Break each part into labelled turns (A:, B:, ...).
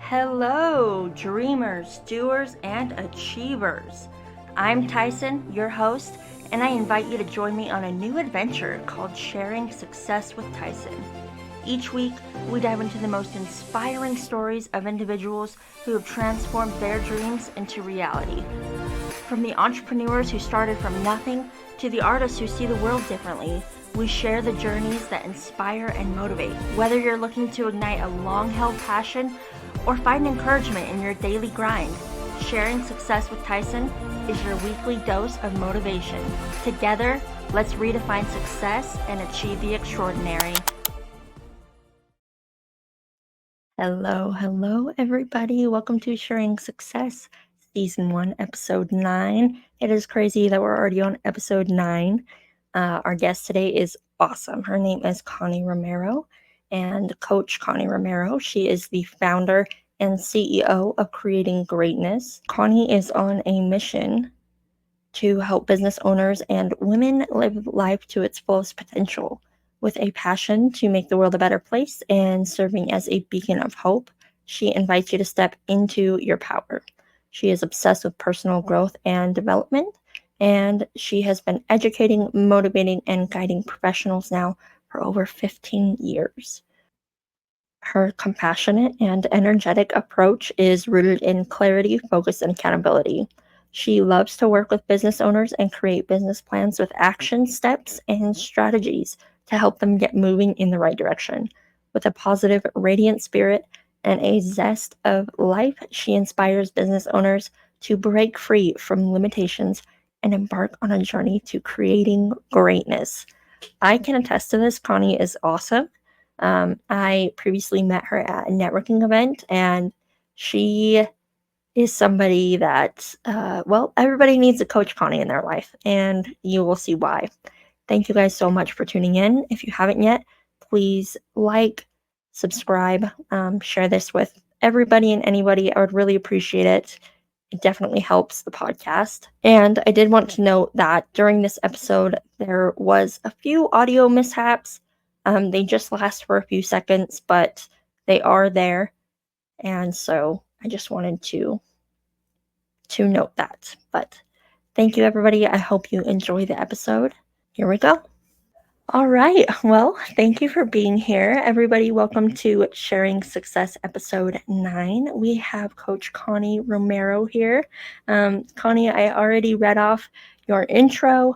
A: Hello, dreamers, doers, and achievers. I'm Tyson, your host, and I invite you to join me on a new adventure called Sharing Success with Tyson. Each week, we dive into the most inspiring stories of individuals who have transformed their dreams into reality. From the entrepreneurs who started from nothing to the artists who see the world differently, we share the journeys that inspire and motivate. Whether you're looking to ignite a long held passion or find encouragement in your daily grind, Sharing Success with Tyson is your weekly dose of motivation. Together, let's redefine success and achieve the extraordinary. Hello, everybody. Welcome to Sharing Success, Season 1, Episode 9. It is crazy that we're already on Episode 9. Our guest today is awesome. Her name is Connie Romero, and Coach Connie Romero. She is the founder and CEO of Creating Greatness. Connie is on a mission to help business owners and women live life to its fullest potential. With a passion to make the world a better place and serving as a beacon of hope, she invites you to step into your power. She is obsessed with personal growth and development, and she has been educating, motivating, and guiding professionals now for over 15 years. Her compassionate and energetic approach is rooted in clarity, focus, and accountability. She loves to work with business owners and create business plans with action steps and strategies to help them get moving in the right direction. With a positive, radiant spirit and a zest of life, she inspires business owners to break free from limitations and embark on a journey to creating greatness. I can attest to this. Connie is awesome. I previously met her at a networking event, and she is somebody that, everybody needs a Coach Connie in their life, and you will see why. Thank you guys so much for tuning in. If you haven't yet, please like, subscribe, share this with everybody and anybody. I would really appreciate it. It definitely helps the podcast. And I did want to note that during this episode, there was a few audio mishaps. They just last for a few seconds, but they are there. And so I just wanted to note that. But thank you, everybody. I hope you enjoy the episode. Here we go. All right. Well, thank you for being here. Everybody, welcome to Sharing Success Episode 9. We have Coach Connie Romero here. Connie, I already read off your intro,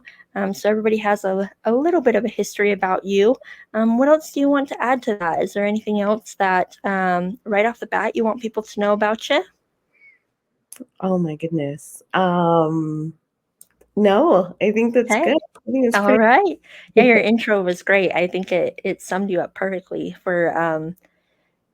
A: so everybody has a little bit of a history about you. What else do you want to add to that? Is there anything else that right off the bat you want people to know about you?
B: Oh my goodness. No, I think that's
A: Okay.
B: good. I think it's
A: All
B: pretty
A: right. Yeah, your intro was great. I think it summed you up perfectly for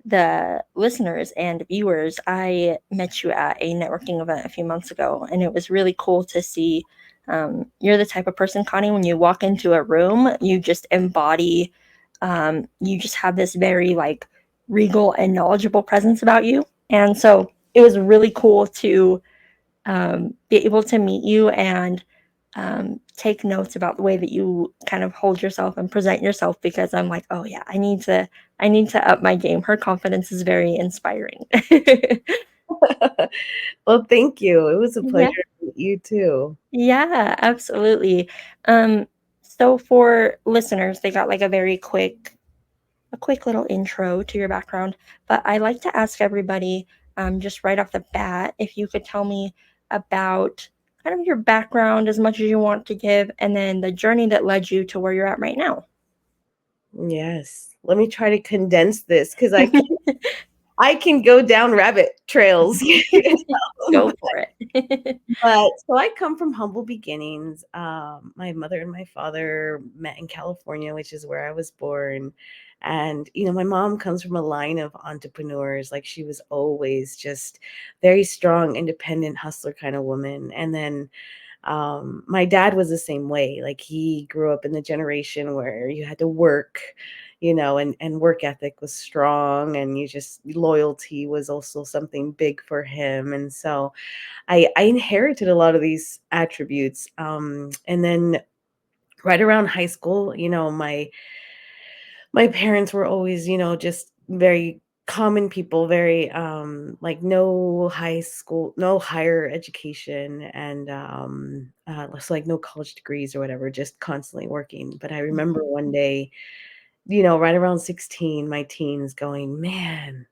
A: the listeners and viewers. I met you at a networking event a few months ago, and it was really cool to see. You're the type of person, Connie, when you walk into a room, you just embody, you just have this very like regal and knowledgeable presence about you. And so it was really cool to be able to meet you and take notes about the way that you kind of hold yourself and present yourself, because I'm like, oh yeah, I need to up my game. Her confidence is very inspiring.
B: Well, thank you. It was a pleasure
A: Yeah.
B: to meet you too.
A: Yeah, absolutely. Um, so for listeners, they got like a quick little intro to your background, but I like to ask everybody, just right off the bat, if you could tell me about kind of your background as much as you want to give, and then the journey that led you to where you're at right now.
B: Yes. Let me try to condense this because I can go down rabbit trails.
A: Go
B: but,
A: for it.
B: but so I come from humble beginnings. My mother and my father met in California, which is where I was born. And, my mom comes from a line of entrepreneurs. Like she was always just very strong, independent hustler kind of woman. And then my dad was the same way. Like he grew up in the generation where you had to work, and work ethic was strong, and loyalty was also something big for him. And so I inherited a lot of these attributes. And then right around high school, my parents were always, just very common people, very, like, no high school, no higher education, and, so, like, no college degrees or whatever, just constantly working. But I remember one day, right around 16, my teens, going, "Man,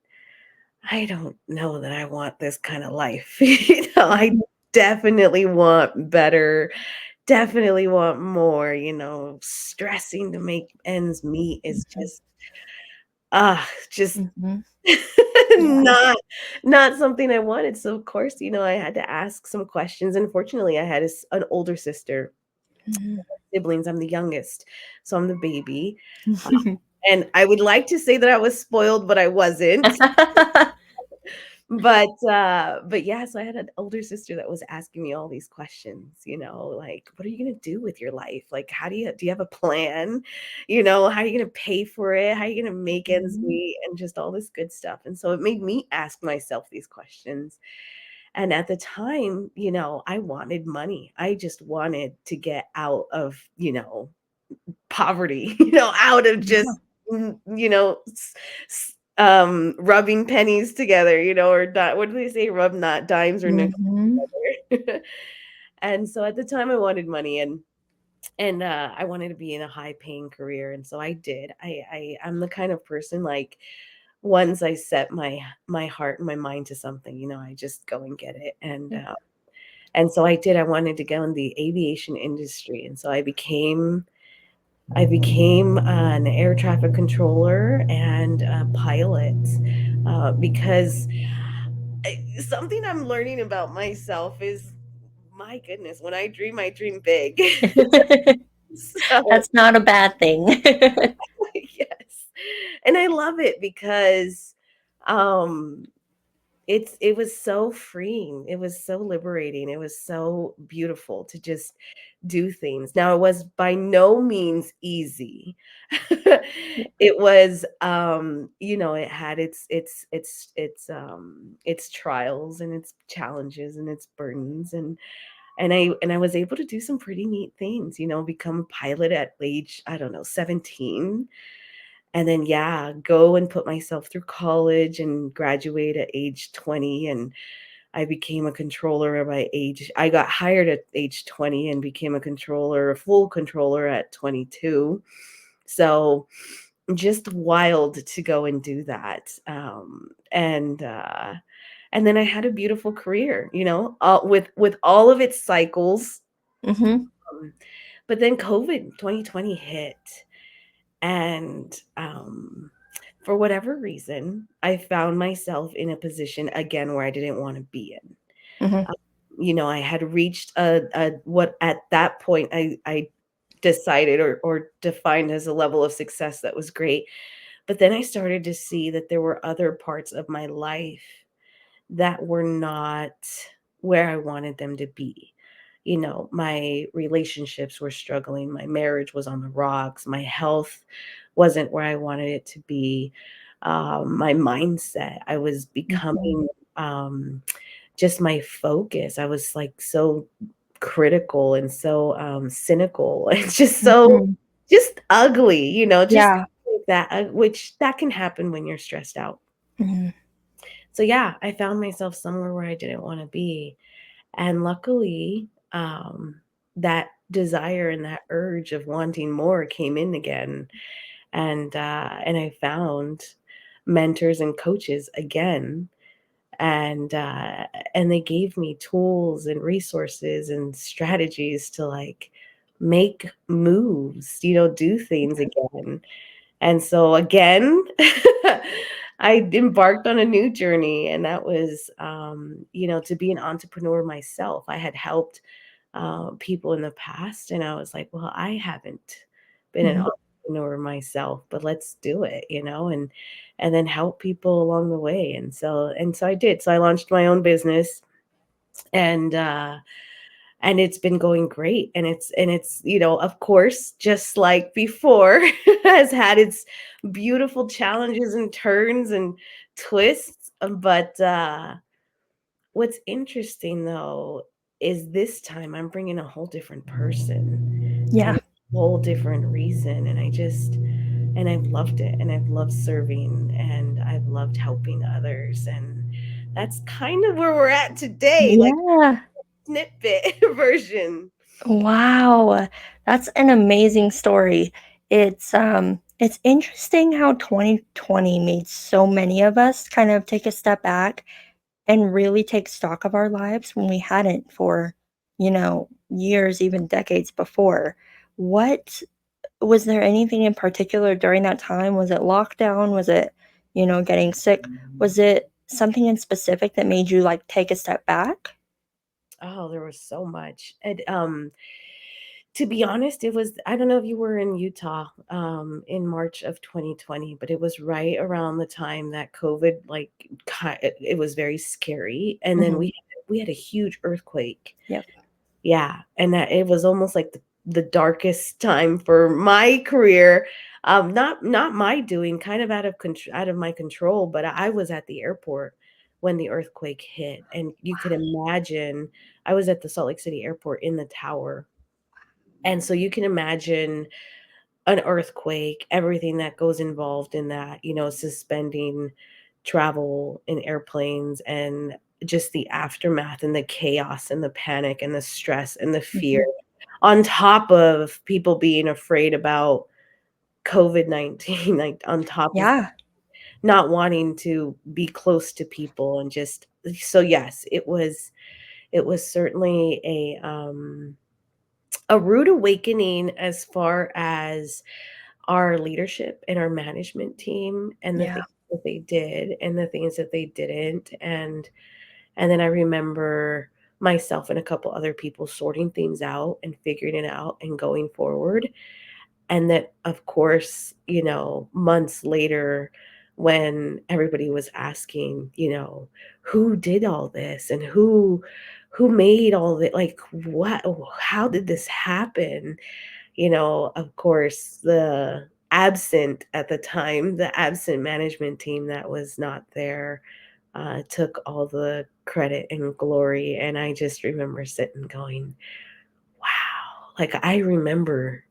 B: I don't know that I want this kinda life." I
A: Mhm.
B: definitely want better, definitely want more, stressing to make ends meet is
A: Mhm.
B: just
A: Mhm. Yeah.
B: not something I wanted. So, of course, I had to ask some questions, and fortunately, I had an older sister,
A: Mhm.
B: siblings. I'm the youngest, so I'm the baby, uh, and I would like to say that I was spoiled, but I wasn't. But yeah, so I had an older sister that was asking me all these questions, like, "What are you gonna do with your life? Like, do you have a plan? How are you gonna pay for it? How are you gonna make ends
A: Mhm.
B: meet?" And just all this good stuff. And so it made me ask myself these questions. And at the time, I wanted money. I just wanted to get out of, poverty, out of
A: Yeah.
B: just, rubbing pennies together, or what do they say? Rub not dimes or nickels
A: Mhm.
B: together. And so at the time I wanted money, and I wanted to be in a high paying career. And so I did. I'm the kind of person, like, once I set my heart and my mind to something, I just go and get it. And so I did. I wanted to go in the aviation industry. And so I became an air traffic controller and a pilot, because something I'm learning about myself is, my goodness, when I dream big. So,
A: That's not a bad thing.
B: yes. And I love it because, um, it was so freeing. It was so liberating. It was so beautiful to just do things. Now, it was by no means easy. It was, it had its trials and its challenges and its burdens, and I was able to do some pretty neat things, become a pilot at age, I don't know, 17, and then, yeah, go and put myself through college and graduate at age 20. And I became a controller by age I got hired at age 20 and became a full controller at 22. So, just wild to go and do that. And then I had a beautiful career, with all of its cycles.
A: Mhm.
B: um, but then COVID 2020 hit, and, for whatever reason, I found myself in a position again where I didn't wanna be in.
A: Mhm.
B: Um, I had reached a what at that point I decided or defined as a level of success that was great. But then I started to see that there were other parts of my life that were not where I wanted them to be. My relationships were struggling, my marriage was on the rocks, my health wasn't where I wanted it to be. My mindset, I was
A: Mhm.
B: becoming, just my focus. I was, like, so critical and so, cynical. It's just so
A: Mhm.
B: just ugly, just
A: Yeah.
B: like that, which that can happen when you're stressed out.
A: Mhm.
B: So, yeah, I found myself somewhere where I didn't wanna be, and luckily, that desire and that urge of wanting more came in again, and I found mentors and coaches again, and, uh, and they gave me tools and resources and strategies to, like, make moves, do things again. And so again, I embarked on a new journey, and that was, to be an entrepreneur myself. I had helped, people in the past, and I was like, "Well, I haven't been an
A: Mhm.
B: entrepreneur myself, but let's do it," and then help people along the way. And so I did. So I launched my own business, and and it's been going great, and it's of course, just like before, has had its beautiful challenges and turns and twists. But what's interesting, though, is this time I'm bringing a whole different person and
A: Yeah.
B: a whole different reason, and I just and I've loved it, and I've loved serving, and I've loved helping others, and that's kind of where we're at today, like
A: Yeah.
B: snippet version.
A: Wow. That's an amazing story. It's interesting how 2020 made so many of us kind of take a step back and really take stock of our lives when we hadn't for, years, even decades before. What Was there anything in particular during that time? Was it lockdown? Was it, getting sick? Was it something in specific that made you like take a step back?
B: Oh, there was so much. And to be honest, it was, I don't know if you were in Utah in March of 2020, but it was right around the time that COVID, like, it was very scary. And then
A: Mhm.
B: we had a huge earthquake.
A: Yep.
B: Yeah, and that it was almost like the darkest time for my career. Not my doing, kind of out of my control, but I was at the airport when the earthquake hit, and you could imagine I was at the Salt Lake City airport in the tower. And so you can imagine an earthquake, everything that goes involved in that, suspending travel in airplanes, and just the aftermath and the chaos and the panic and the stress and the fear,
A: Mhm.
B: on top of people being afraid about COVID-19, like on top of
A: Yeah.
B: not wanting to be close to people, and just so yes, it was certainly a rude awakening as far as our leadership and our management team, and the
A: Yeah.
B: things that they did and the things that they didn't. And then I remember myself and a couple other people sorting things out and figuring it out and going forward. And that, of course, months later, when everybody was asking, who did all this, and who made all of it, like, what, how did this happen? Of course, the absent management team that was not there, took all the credit and glory. And I just remember sitting going, wow, like I remember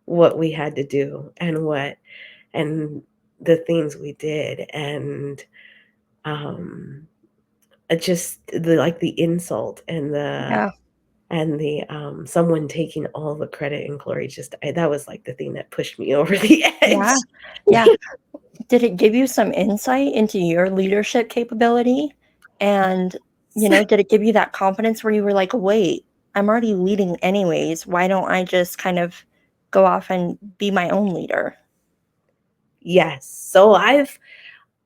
B: what we had to do, and the things we did. And um, just the insult
A: Yeah.
B: and the someone taking all the credit and glory, just that was like the thing that pushed me over the edge.
A: Yeah. Yeah. Did it give you some insight into your leadership capability? And, did it give you that confidence where you were like, "Wait, I'm already leading anyways. Why don't I just kind of go off and be my own leader?"
B: Yes. So I've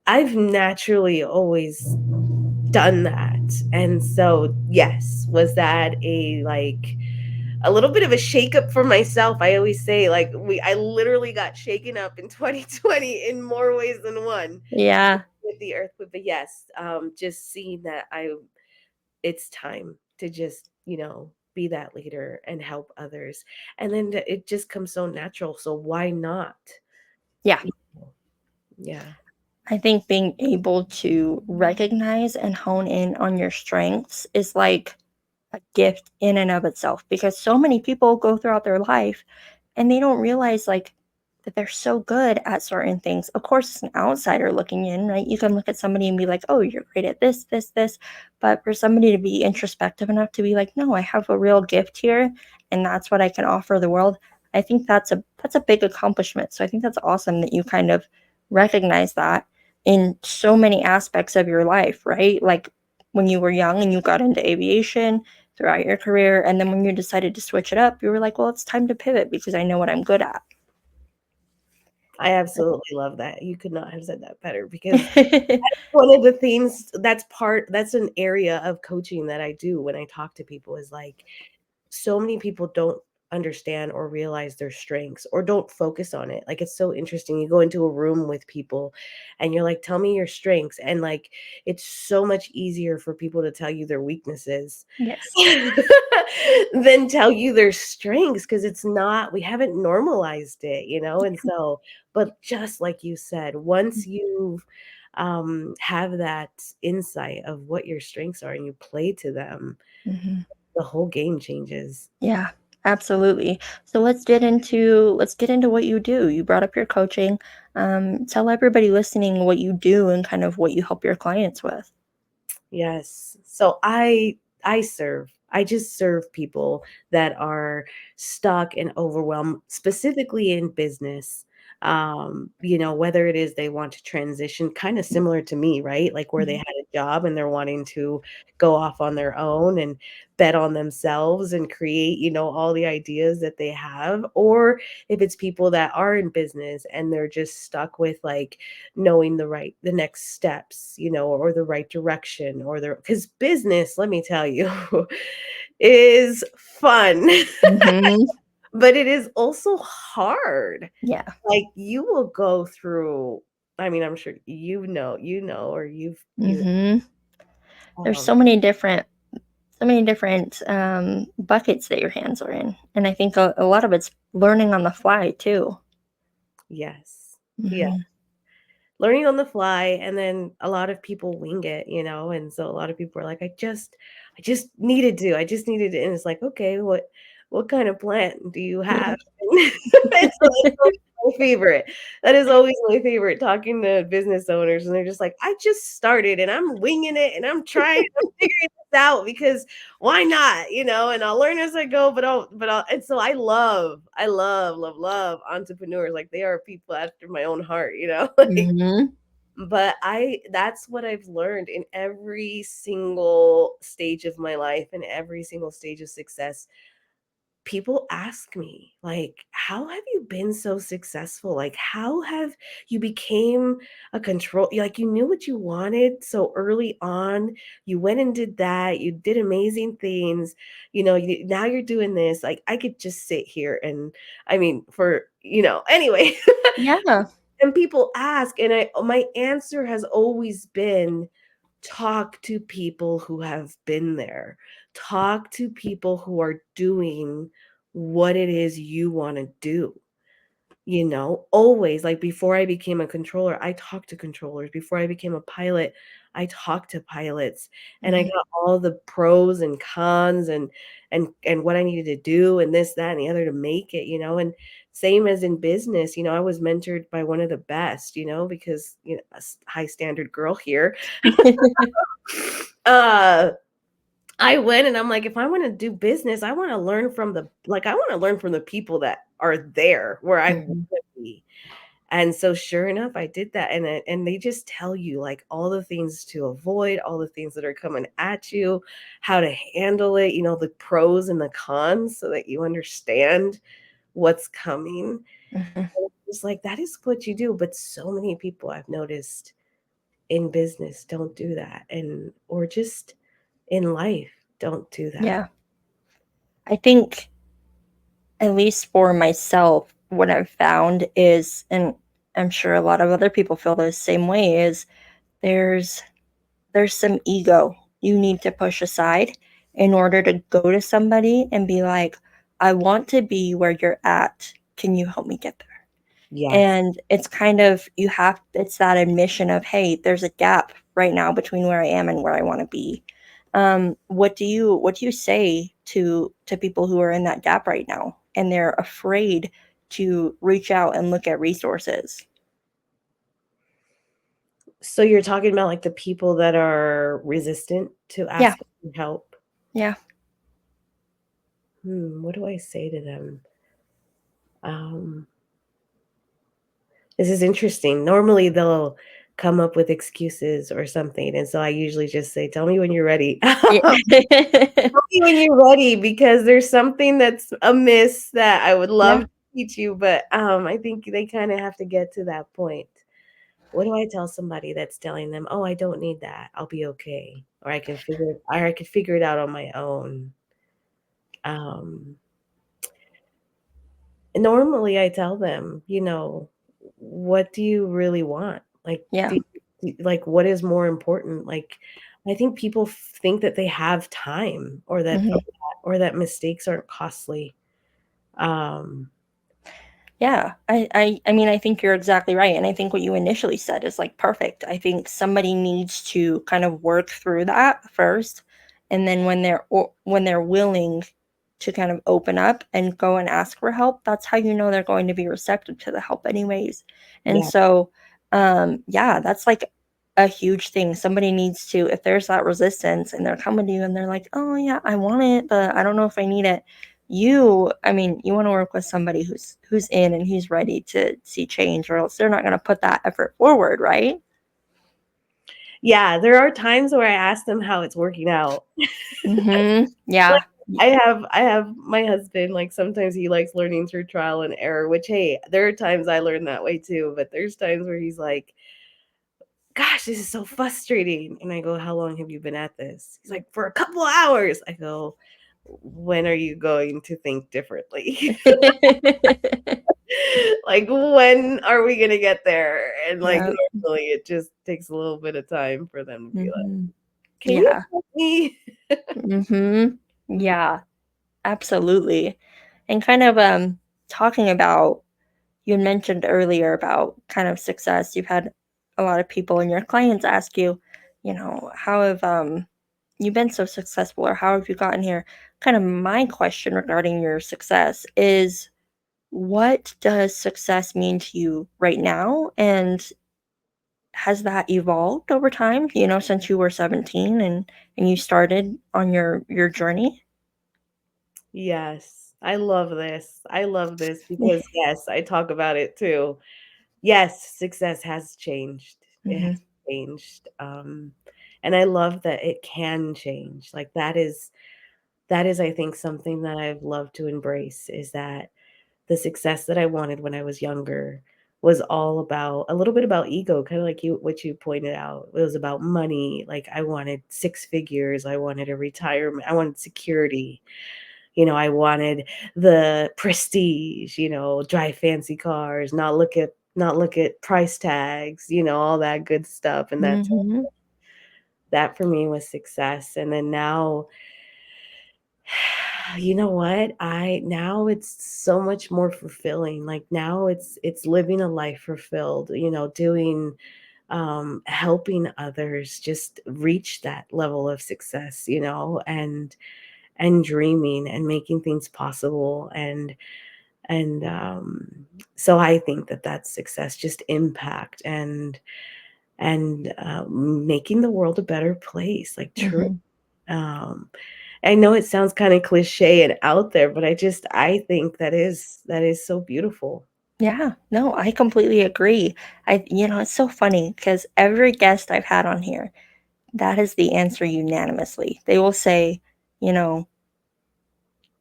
B: naturally always done that. And so, yes, was that a little bit of a shakeup for myself? I always say, like, I literally got shaken up in 2020 in more ways than one
A: Yeah.
B: with the earthquake. But yes, just seeing that it's time to just, be that leader and help others. And then it just comes so natural. So why not?
A: Yeah.
B: Yeah.
A: I think being able to recognize and hone in on your strengths is like a gift in and of itself because so many people go throughout their life and they don't realize like that they're so good at certain things. Of course, as an outsider looking in, right? You can look at somebody and be like, "Oh, you're great at this, this, this." But for somebody to be introspective enough to be like, "No, I have a real gift here and that's what I can offer the world." I think that's a big accomplishment. So I think that's awesome that you kind of recognize that in so many aspects of your life, right? Like when you were young and you got into aviation throughout your career, and then when you decided to switch it up, you were like, "Well, it's time to pivot because I know what I'm good at."
B: I absolutely love that. You could not have said that better, because one of the things that's an area of coaching that I do when I talk to people is like, so many people don't understand or realize their strengths, or don't focus on it. Like, it's so interesting. You go into a room with people and you're like, tell me your strengths. And like, it's so much easier for people to tell you their weaknesses
A: Yes.
B: than tell you their strengths, because we haven't normalized it, And so, but just like you said, once you have that insight of what your strengths are and you play to them,
A: Mhm.
B: the whole game changes.
A: Yeah, Absolutely. So let's get into what you do. You brought up your coaching. Tell everybody listening what you do and kind of what you help your clients with.
B: Yes. So I serve. I just serve people that are stuck and overwhelmed, specifically in business. Whether it is they want to transition, kind of similar to me, right? Like where they
A: Mhm.
B: had a job and they're wanting to go off on their own and bet on themselves and create, all the ideas that they have. Or if it's people that are in business and they're just stuck with like knowing the next steps, or the right direction, or the because business, let me tell you, is fun.
A: Mhm.
B: But it is also hard.
A: Yeah.
B: Like you will go through, I mean, I'm sure or
A: Mhm. There's
B: um
A: so many different buckets that your hands are in, and I think a lot of it's learning on the fly too.
B: yes. Yeah.
A: Mhm.
B: Learning on the fly, and then a lot of people wing it, and so a lot of people are like, I just needed to, and it's like, okay, what kind of plant do you have? It's always my favorite. That is always my favorite, talking to business owners, and they're just like, I just started and I'm winging it and I'm figuring this out because why not, and I'll learn as I go, but I'll and so I love entrepreneurs. Like they are people after my own heart, like
A: Mhm.
B: but I that's what I've learned in every single stage of my life and every single stage of success. People ask me, like, "How have you been so successful? Like, how have you became a control like, you knew what you wanted so early on, you went and did that, you did amazing things, now you're doing this." Like, I could just sit here and I mean, anyway.
A: Yeah.
B: And people ask, and my answer has always been, talk to people who have been there. Talk to people who are doing what it is you want to do. Always, like before I became a controller, I talked to controllers. Before I became a pilot, I talked to pilots, and I
A: Mhm.
B: got all the pros and cons and what I needed to do and this, that, and the other to make it, and same as in business, I was mentored by one of the best, because high standard girl here. uh I went and I'm like, if I want to do business, I want to learn from the people that are there where I want
A: Mhm.
B: to be. And so sure enough, I did that, and they just tell you like all the things to avoid, all the things that are coming at you, how to handle it, the pros and the cons so that you understand what's coming.
A: Mhm.
B: And it's like that is what you do, but so many people I've noticed in business don't do that, and or just in life don't do that.
A: Yeah. I think, at least for myself, what I've found is, and I'm sure a lot of other people feel the same way, is there's there's some ego you need to push aside in order to go to somebody and be like, I want to be where you're at. Can you help me get there?
B: Yes.
A: And it's kind of, it's that admission of, hey, there's a gap right now between where I am and where I want to be. What do you say to people who are in that gap right now and they're afraid to reach out and look at resources?
B: So you're talking about, like, the people that are resistant to
A: Yeah.
B: asking for help?
A: Yeah.
B: What do I say to them? Um, this is interesting. Normally, they'll come up with excuses or something, and so I usually just say, "Tell me when you're ready."
A: Yeah.
B: Tell me when you're ready because there's something that's amiss that I would love
A: Yeah.
B: to teach you, but, I think they kinda have to get to that point. What do I tell somebody that's telling them, "Oh, I don't need that. I'll be okay," or I could figure it out on my own? Um, Normally I tell them, "What do you really want? Like,
A: Yeah.
B: like, what is more important?" Like, I think people think that they have time
A: Mhm.
B: or that mistakes aren't costly. Um,
A: Yeah, I mean, I think you're exactly right, and I think what you initially said is, like, perfect. I think somebody needs to kind of work through that first, and then when they're willing, to kind of open up and go and ask for help, that's how you know they're going to be receptive to the help anyways. And
B: Yeah.
A: so, yeah, that's like a huge thing. Somebody needs to, if there's that resistance and they're coming to you and they're like, oh yeah, I want it, but I don't know if I need it. I mean, you want to work with somebody who's in and who's ready to see change, or else they're not going to put that effort forward, right?
B: Yeah, there are times where I ask them how it's working out. Like,
A: Yeah.
B: I have my husband, like, sometimes he likes learning through trial and error, which, hey, there are times I learn that way too, but there's times where he's like, "Gosh, this is so frustrating." And I go, "How long have you been at this?" He's like, "For a couple of hours." I go, "When are you going to think differently?" Like, when are we gonna get there? And, like,
A: Yeah.
B: normally it just takes a little bit of time for them to be like,
A: Hmm.
B: "Can you
A: Yeah.
B: help me?"
A: Hmm. Yeah. Absolutely. And kind of talking about, you had mentioned earlier about kind of success. You've had a lot of people and your clients ask you, how have you been so successful, or how have you gotten here? Kind of my question regarding your success is, what does success mean to you right now? And has that evolved over time, since you were 17 and you started on your journey?
B: Yes, I love this. I love this because, yes, I talk about it too. Yes, success has changed. It has
A: Hmm.
B: changed, and I love that it can change. Like, that is, I think, something that I've loved to embrace, is that the success that I wanted when I was younger was all about a little bit about ego, kinda like what you pointed out. It was about money, like, I wanted 6 figures, I wanted a retirement, I wanted security. I wanted the prestige, drive fancy cars, not look at price tags, all that good stuff, and
A: Hmm.
B: that for me was success. And then now, you know what? I now it's so much more fulfilling. Like, now it's living a life fulfilled, doing helping others just reach that level of success, and dreaming and making things possible. And so I think that that's success, just impact and making the world a better place, like, true.
A: Hmm.
B: um I know it sounds kind of cliche and out there, but I think that is so beautiful.
A: Yeah, no, I completely agree. It's so funny because every guest I've had on here, that is the answer unanimously. They will say, you know,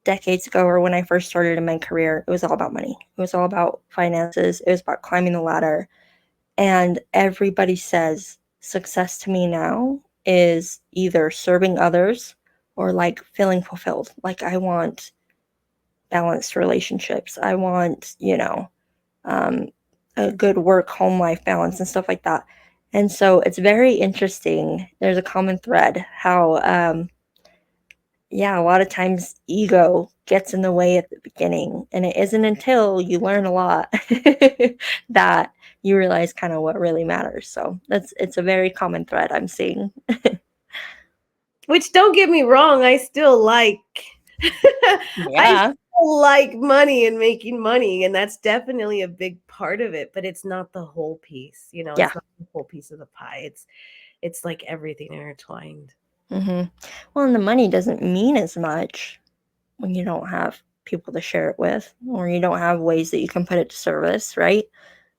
A: decades ago or when I first started in my career, it was all about money. It was all about finances. It was about climbing the ladder. And everybody says success to me now is either serving others or like feeling fulfilled. Like, I want balanced relationships. I want, um, a good work home life balance and stuff like that. And so it's very interesting. There's a common thread how, yeah, a lot of times ego gets in the way at the beginning. And it isn't until you learn a lot that you realize kind of what really matters. So it's a very common thread I'm seeing.
B: Which, don't get me wrong, I still like I
A: Yeah.
B: still like money and making money, and that's definitely a big part of it, but it's not the whole piece,
A: Yeah.
B: it's not the whole piece of the pie. It's like everything intertwined.
A: Hmm. Well, and the money doesn't mean as much when you don't have people to share it with, or you don't have ways that you can put it to service, right?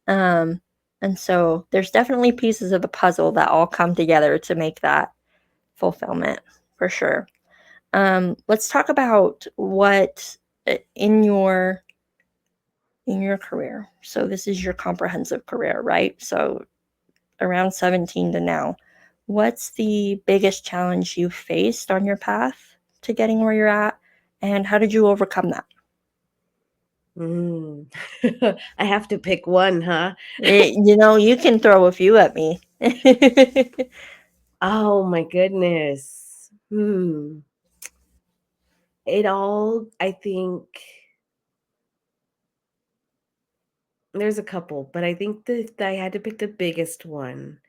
A: Um, and so there's definitely pieces of the puzzle that all come together to make that fulfillment for sure. Let's talk about what in your career. So this is your comprehensive career, right? So around 17 to now. What's the biggest challenge you faced on your path to getting where you're at? And how did you overcome that?
B: Mm. I have to pick one, huh?
A: You can throw a few at me.
B: Oh my goodness. It all, I think there's a couple, but I think that if I had to pick the biggest one,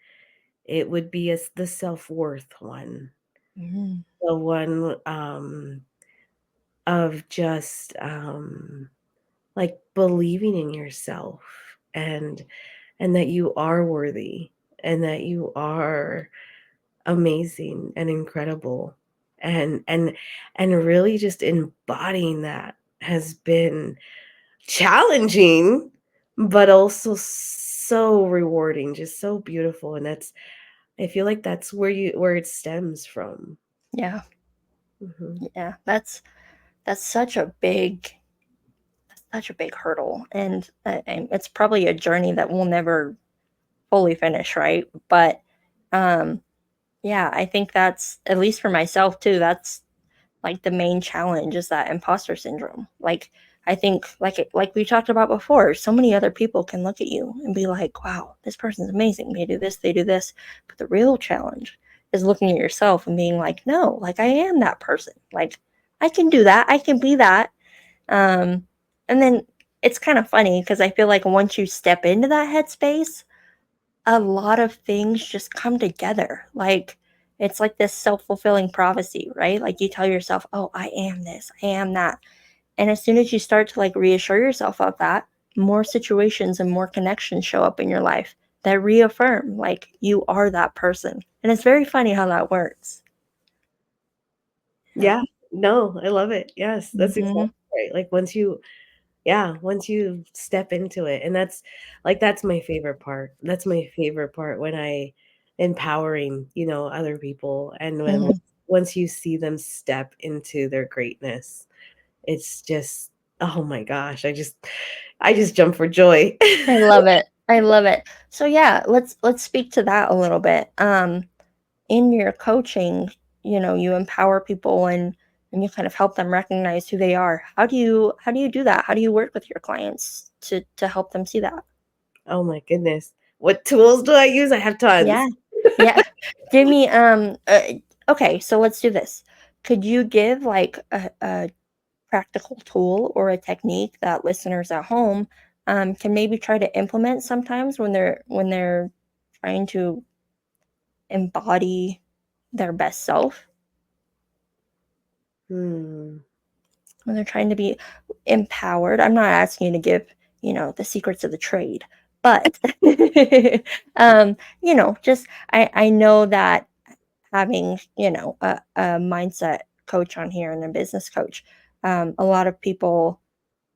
B: it would be as the self-worth one.
A: Mhm.
B: The one, of just like believing in yourself and that you are worthy and that you are amazing and incredible and really just embodying that has been challenging but also so rewarding, just so beautiful. And that's, I feel like that's where it stems from.
A: Yeah.
B: Mhm.
A: Yeah. That's such a big hurdle, and it's probably a journey that we'll never fully finish, right? But um yeah, I think that's, at least for myself too, that's like the main challenge, is that imposter syndrome. Like, I think, like we talked about before, so many other people can look at you and be like, wow, this person's amazing, they do this, they do this. But the real challenge is looking at yourself and being like, no, like, I am that person, like, I can do that, I can be that. um and then it's kind of funny because I feel like once you step into that headspace, a lot of things just come together. Like, it's like this self-fulfilling prophecy, right? Like, you tell yourself, "Oh, I am this, I am that." And as soon as you start to like reassure yourself of that, more situations and more connections show up in your life that reaffirm like you are that person. And it's very funny how that works. Yeah.
B: Yeah, no, I love it. Yes, that's exactly
A: Mhm.
B: right. Like once you, yeah, once you step into it, and that's like that's my favorite part. That's my favorite part when I empowering, other people, and when
A: Mhm.
B: once you see them step into their greatness, it's just, oh my gosh, I just jump for joy.
A: I love it. I love it. So yeah, let's speak to that a little bit. In your coaching, you empower people, and you kind of help them recognize who they are. How do you do that? How do you work with your clients to help them see that?
B: Oh my goodness. What tools do I use? I have
A: Yeah.
B: tons.
A: Yeah. Give me okay, so let's do this. Could you give like a practical tool or a technique that listeners at home can maybe try to implement sometimes when they're trying to embody their best self?
B: Hmm.
A: When they're trying to be empowered. I'm not asking you to give, the secrets of the trade, but just I know that having, a mindset coach on here and a business coach, a lot of people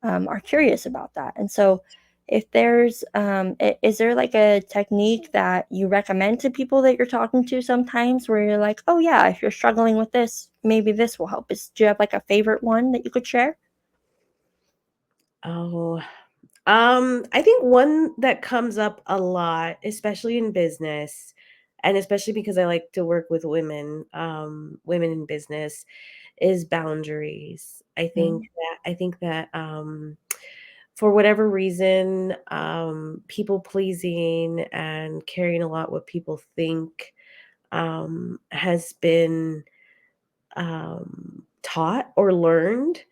A: are curious about that. And so if there's is there like a technique that you recommend to people that you're talking to sometimes, where you're like, oh yeah, if you're struggling with this, maybe this will help? Do you have like a favorite one that you could share?
B: Oh, I think one that comes up a lot, especially in business, and especially because I like to work with women, women in business, is boundaries.
A: Mm,
B: I think that for whatever reason, people pleasing and caring a lot what people think has been taught or learned.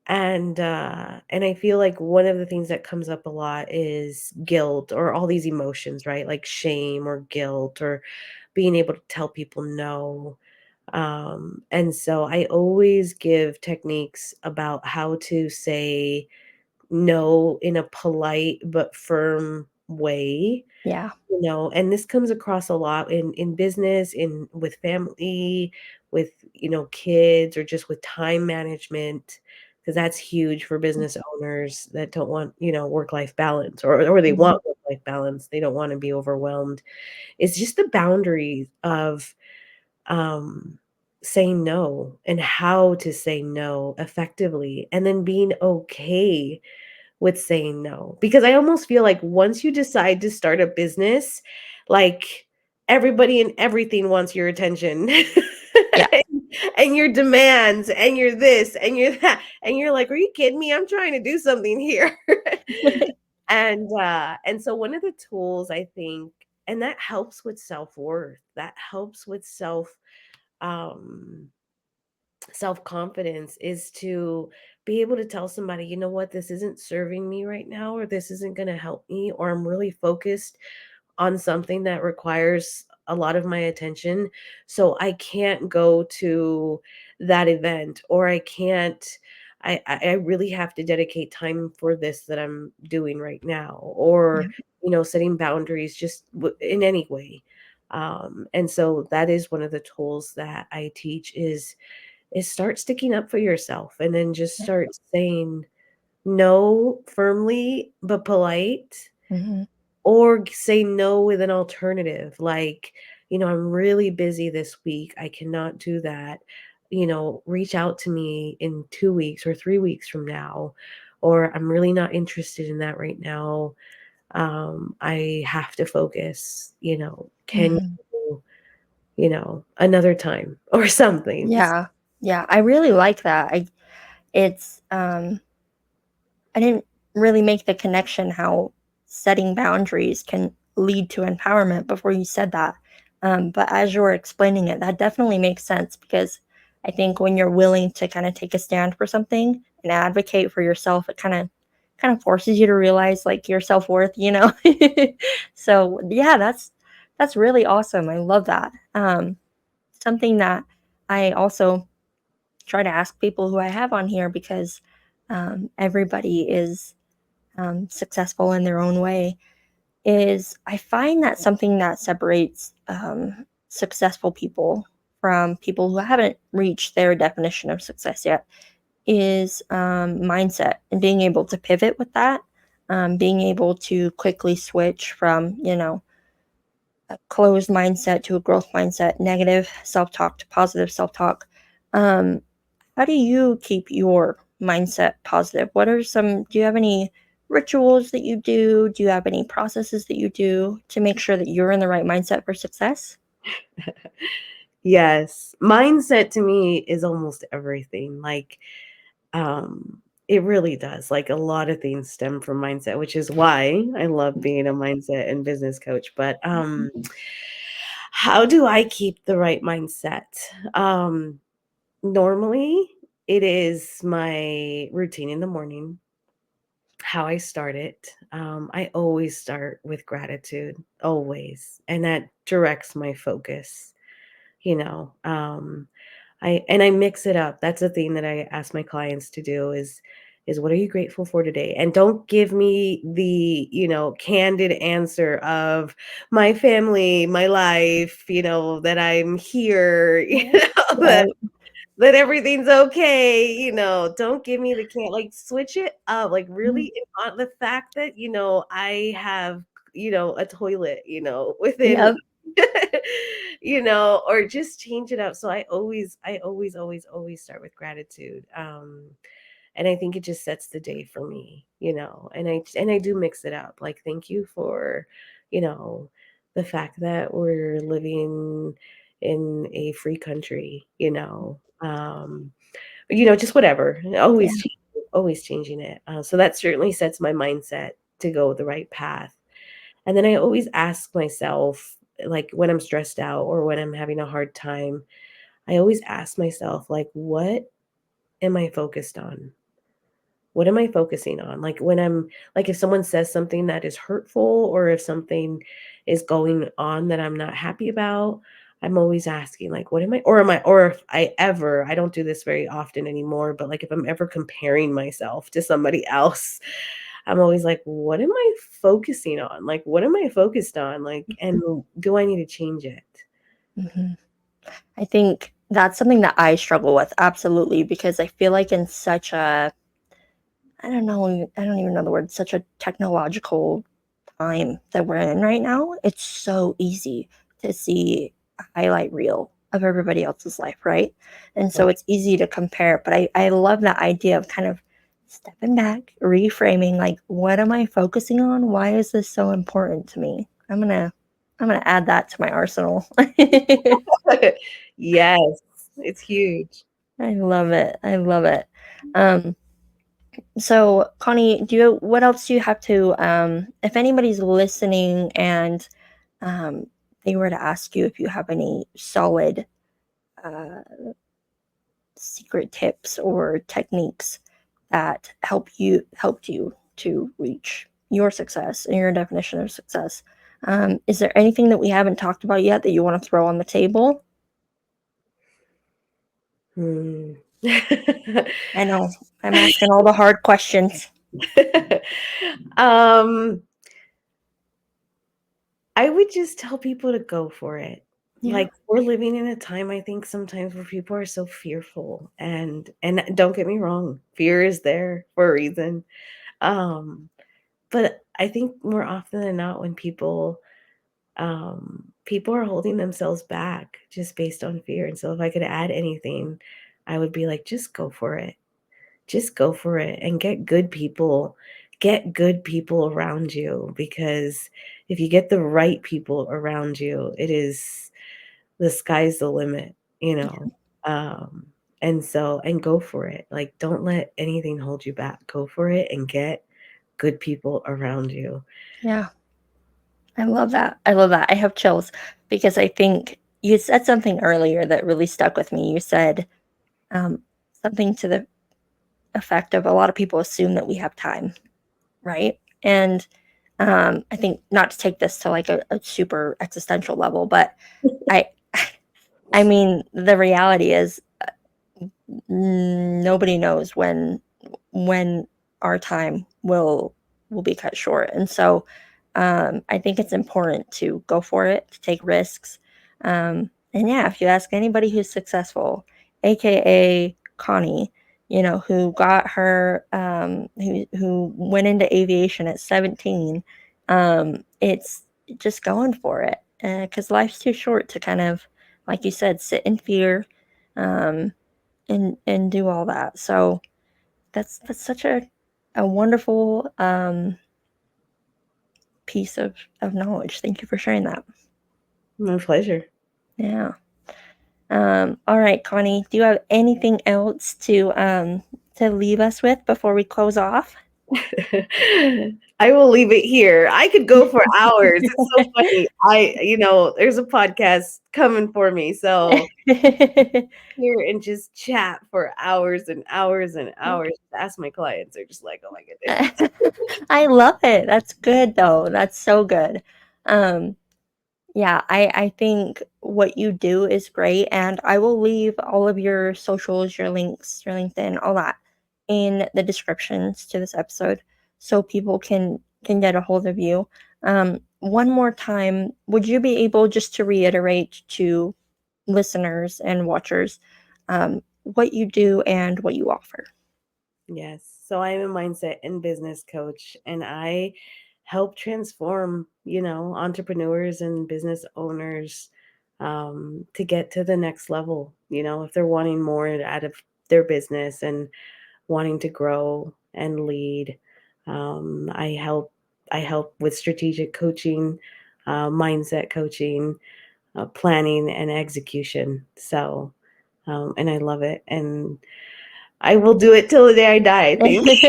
B: And I feel like one of the things that comes up a lot is guilt or all these emotions, right? Like shame or guilt or being able to tell people no. And so I always give techniques about how to say no in a polite but firm way,
A: yeah.
B: and this comes across a lot in business, in with family, with, kids, or just with time management, because that's huge for business owners that don't want, work-life balance, or they
A: Mhm.
B: want work-life balance. They don't wanna be overwhelmed. It's just the boundaries of, um, saying no and how to say no effectively, and then being okay with saying no, because I almost feel like once you decide to start a business, like, everybody and everything wants your attention
A: Yeah.
B: and your demands and your this and your that, and you're like, "Are you kidding me? I'm trying to do something here." And so one of the tools I think, and that helps with self-worth, that helps with um self-confidence, is to be able to tell somebody, "You know what? This isn't serving me right now, or this isn't gonna help me, or I'm really focused on something that requires a lot of my attention, so I can't go to that event, or I can't, I really have to dedicate time for this that I'm doing right now, or,
A: Yeah.
B: setting boundaries just in any way. And so that is one of the tools that I teach is start sticking up for yourself, and then just
A: Yeah.
B: start saying no firmly but polite,
A: Mhm.
B: or say no with an alternative, like, "I'm really busy this week, I cannot do that. Reach out to me in 2 weeks or 3 weeks from now," or, "I'm really not interested in that right now. I have to focus, can
A: Mhm.
B: you, another time," or something.
A: Yeah. Yeah, I really like that. It's, I didn't really make the connection how setting boundaries can lead to empowerment before you said that. But as you were explaining it, that definitely makes sense because I think when you're willing to kind of take a stand for something and advocate for yourself, it kind of forces you to realize like your self-worth. So yeah, that's really awesome. I love that. Something that I also try to ask people who I have on here because everybody is successful in their own way is I find that something that separates successful people from people who haven't reached their definition of success yet is mindset and being able to pivot with that, being able to quickly switch from, a closed mindset to a growth mindset, negative self talk to positive self talk. Um, how do you keep your mindset positive? Do you have any rituals that you do? Do you have any processes that you do to make sure that you're in the right mindset for success?
B: Yes. Mindset to me is almost everything. Like, it really does. Like, a lot of things stem from mindset, which is why I love being a mindset and business coach. But how do I keep the right mindset? Um, Normally, it is my routine in the morning, how I start it. I always start with gratitude, always, and that directs my focus. You know, I mix it up. That's the thing that I ask my clients to do is what are you grateful for today? And don't give me the, candid answer of my family, my life, that I'm here, that
A: Right.
B: everything's okay, don't give me the can like, switch it up, like,
A: Mhm.
B: really on the fact that, I have, a toilet, within
A: Yep.
B: or just change it up. So I always start with gratitude, and I think it just sets the day for me, and I do mix it up, like, thank you for, you know, the fact that we're living in a free country, just whatever,
A: Yeah.
B: always changing it, so that certainly sets my mindset to go the right path, and then I always ask myself, like, when I'm stressed out or when I'm having a hard time, I always ask myself, like, "What am I focused on? What am I focusing on?" Like, when I'm like, if someone says something that is hurtful or if something is going on that I'm not happy about, I'm always asking, like, "What am I," or if I don't do this very often anymore, but, like, if I'm ever comparing myself to somebody else, I'm always like, "What am I focusing on? Like, what am I focused on? Like, and do I need to change it?"
A: Mhm. I think that's something that I struggle with absolutely because I feel like in such a I don't even know the word, such a technological time that we're in right now, it's so easy to see a highlight reel of everybody else's life, right? And so
B: Okay.
A: it's easy to compare, but I love that idea of kind of stepping back, reframing, like, what am I focusing on? Why is this so important to me? I'm gonna add that to my arsenal.
B: Yes, it's huge.
A: I love it. I love it. Um, So, Connie, what else do you have to if anybody's listening and they were to ask you if you have any solid uh, secret tips or techniques that helped you to reach your success and your definition of success, is there anything that we haven't talked about yet that you want to throw on the table?
B: Hmm.
A: I know. I'm asking all the hard questions.
B: um, I would just tell people to go for it.
A: Yeah.
B: Like, we're living in a time, I think, sometimes where people are so fearful, and don't get me wrong, fear is there for a reason. Um, but I think more often than not when people are holding themselves back just based on fear, and so if I could add anything, I would be like, "Just go for it. Just go for it and get good people. Get good people around you because if you get the right people around you, it is the sky's the limit, you know? Um, and go for it. Like, don't let anything hold you back. Go for it and get good people around you."
A: Yeah. I love that. I love that. I have chills because I think you said something earlier that really stuck with me. You said um, something to the effect of a lot of people assume that we have time, right? And I think not to take this to like a super existential level, but I, I mean, the reality is nobody knows when our time will be cut short, and so I think it's important to go for it, to take risks, and yeah, if you ask anybody who's successful, aka Connie, you know, who got her who went into aviation at 17, it's just going for it because life's too short to kind of, like you said, sit in fear, um, and do all that. So that's such a wonderful piece of knowledge. Thank you for sharing that.
B: My pleasure.
A: Yeah. All right, Connie, do you have anything else to leave us with before we close off?
B: I will leave it here. I could go for hours. It's so funny. There's a podcast coming for me, so here and just chat for hours and hours and hours. Ask my clients. They're just like, "Oh my goodness."
A: I love it. That's good though. That's so good. Um, Yeah, I think what you do is great, and I will leave all of your socials, your links, your LinkedIn, all that in the descriptions to this episode so people can get a hold of you. One more time, would you be able just to reiterate to listeners and watchers what you do and what you offer?
B: Yes. So I am a mindset and business coach, and I help transform, entrepreneurs and business owners to get to the next level. If they're wanting more out of their business and wanting to grow and lead, um, I help. I help with strategic coaching, mindset coaching, planning, and execution. So, and I love it, and I will do it till the day I die, I think.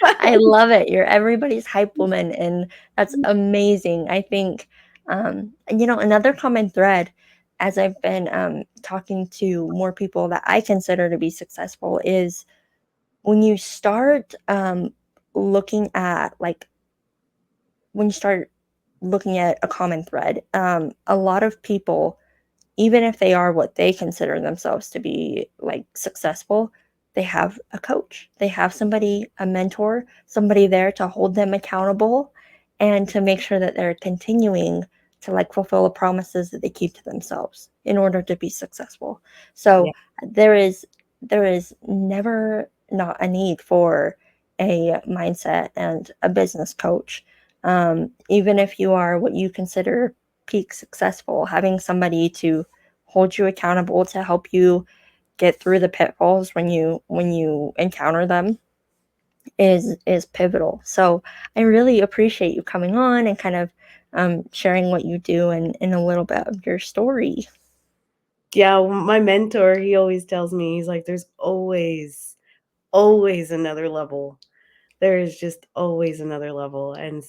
A: I love it. You're everybody's hype woman, and that's amazing. I think, and another common thread as I've been talking to more people that I consider to be successful is when you start looking at like when you start looking at a common thread, a lot of people, even if they are what they consider themselves to be like successful, they have a coach. They have somebody, a mentor, somebody there to hold them accountable and to make sure that they're continuing to like fulfill the promises that they keep to themselves in order to be successful.
B: Yeah.
A: So there is there is never not a need for a mindset and a business coach. Even if you are what you consider peak successful, having somebody to hold you accountable to help you get through the pitfalls when you encounter them is pivotal. So I really appreciate you coming on and kind of sharing what you do and a little bit of your story.
B: Yeah, my mentor, he always tells me, he's like, "There's always another level. There is just always another level." And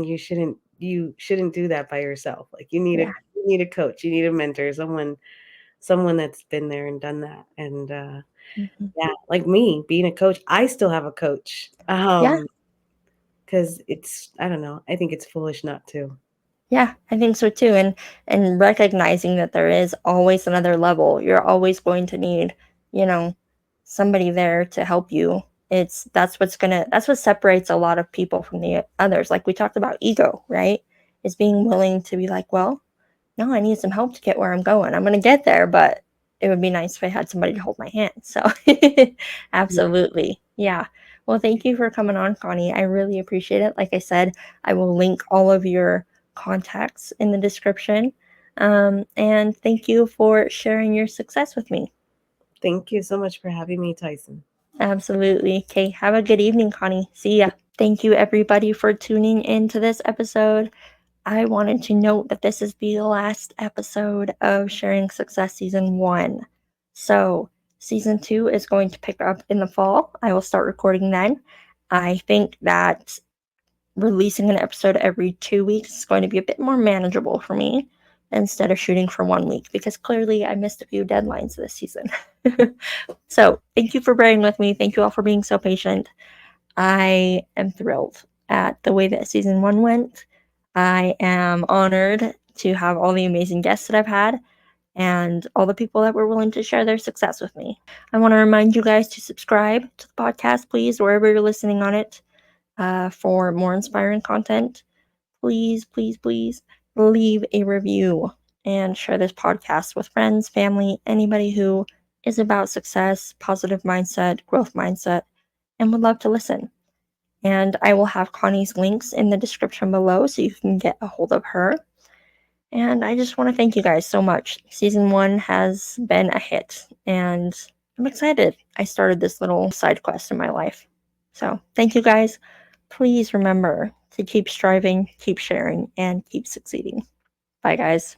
B: you shouldn't do that by yourself. Like,
A: Yeah.
B: you need a coach, you need a mentor, someone that's been there and done that. And
A: Mhm.
B: yeah, like me being a coach, I still have a coach.
A: Yeah.
B: Because it's, I don't know, I think it's foolish not to.
A: Yeah, I think so too. And recognizing that there is always another level. You're always going to need, you know, somebody there to help you, that's what separates a lot of people from the others. Like we talked about ego, right? Is being willing to be like, well, no, I need some help to get where I'm going. I'm going to get there, but it would be nice if I had somebody to hold my hand. So,
B: Yeah.
A: absolutely. Yeah. Well, thank you for coming on, Connie. I really appreciate it. Like I said, I will link all of your contacts in the description. And thank you for sharing your success with me.
B: Thank you so much for having me, Tyson.
A: Absolutely. Okay. Have a good evening, Connie. See ya. Thank you, everybody, for tuning into this episode. I wanted to note that this is the last episode of Sharing Success Season 1. So, Season 2 is going to pick up in the fall. I will start recording then. I think that releasing an episode every 2 weeks is going to be a bit more manageable for me instead of shooting for 1 week, because clearly I missed a few deadlines this season. So, thank you for bearing with me. Thank you all for being so patient. I am thrilled at the way that season 1 went. I am honored to have all the amazing guests that I've had and all the people that were willing to share their success with me. I want to remind you guys to subscribe to the podcast, please, wherever you're listening on it, for more inspiring content. Please, please, please leave a review and share this podcast with friends, family, anybody who is about success, positive mindset, growth mindset, and would love to listen. And I will have Connie's links in the description below so you can get a hold of her. And I just want to thank you guys so much. Season 1 has been a hit, and I'm excited I started this little side quest in my life. So, thank you guys. Please remember to keep striving, keep sharing, and keep succeeding. Bye, guys.